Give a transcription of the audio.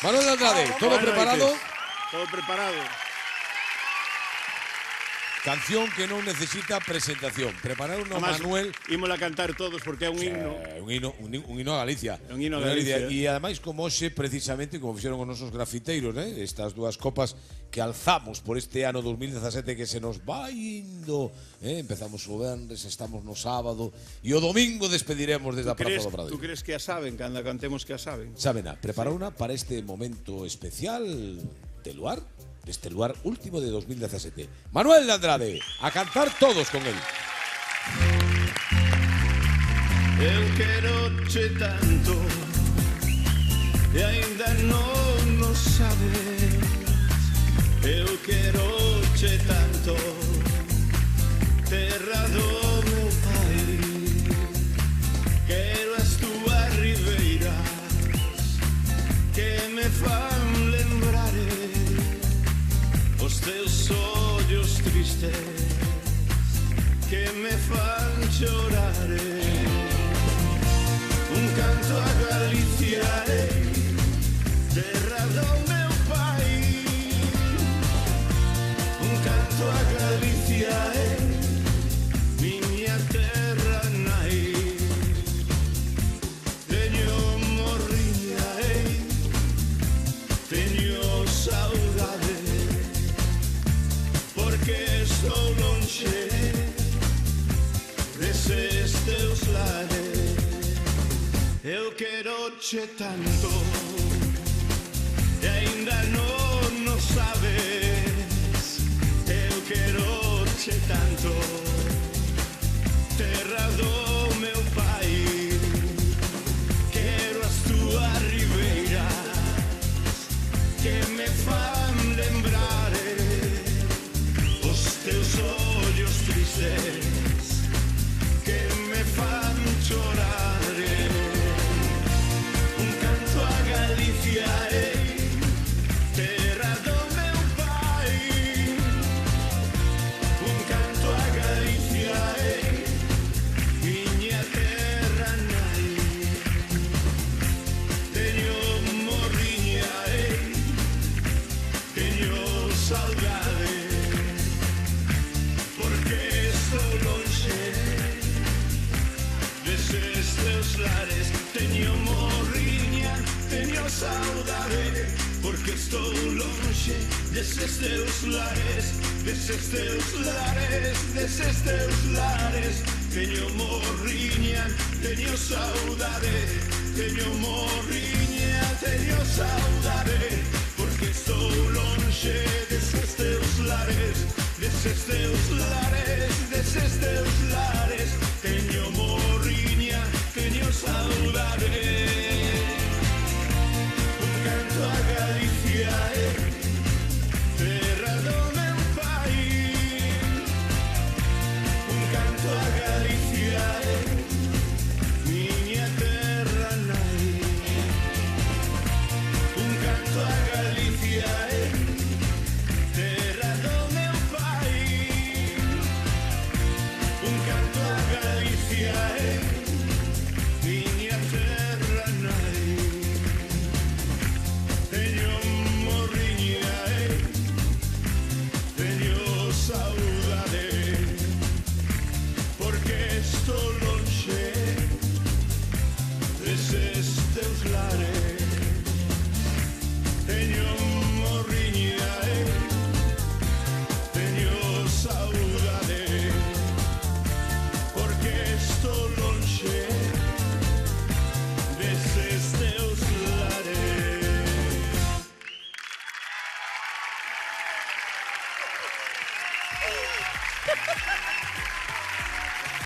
Manuel Andrade, ¿todo preparado? Todo preparado. Canción que non necesita presentación. Preparar uno, Además, Manuel. ímola a cantar todos porque é un himno. Un hino a Galicia. Un hino a Galicia. E ademais como hoxe, precisamente, como fixeron os nosos grafiteiros, estas dúas copas que alzamos por este ano 2017 que se nos vai indo. Empezamos o venres, estamos no sábado e o domingo despediremos desde a Praza do Prado. ¿Tú crees que a saben, cando cantemos que a saben? Sabena, prepara una para este momento especial de Luar, de este Luar último de 2017. Manuel Andrade, a cantar todos con él. Eu queroche tanto e aínda non o sabes. Eu queroche tanto, terra do meu pai. Quero as túas ribeiras que me fan lembrar os teus ollos tristes que me fan chorar. Un canto a Galicia, terra do meu pai. Un canto a Galicia, miña terra nai. Teño morriña, teño saudade, porque estou lonxe deses teus lares. Eu queroche tanto e aínda non o sabes. Eu queroche tanto, terra do meu pai. Quero as túas ribeiras que me fan lembrar os teus ollos tristes que me fan chorar. Un canto a Galicia, terra do meu pai. Un canto a Galicia, miña terra nai. Teño morriña, teño saudade, porque estou lonxe deses teus lares. Teño morriña, teño saudade, porque estou lonxe deses teus lares, deses teus lares, deses teus lares. Teño morriña, teño saudade, teño morriña, teño saudade, porque estou lonxe deses teus lares, deses teus lares, deses teus lares. Teño morriña, teño saudade. Un canto a Galicia, terra do meu pai. Un canto a Galicia, miña terra nai. Un canto a Galicia, terra do meu pai. Un canto a Galicia, miña terra nai. Teño morriña, teño saudade, porque estou lonxe deses teus lares. Teño morriña, teño saudade, porque estou lonxe deses teus lares.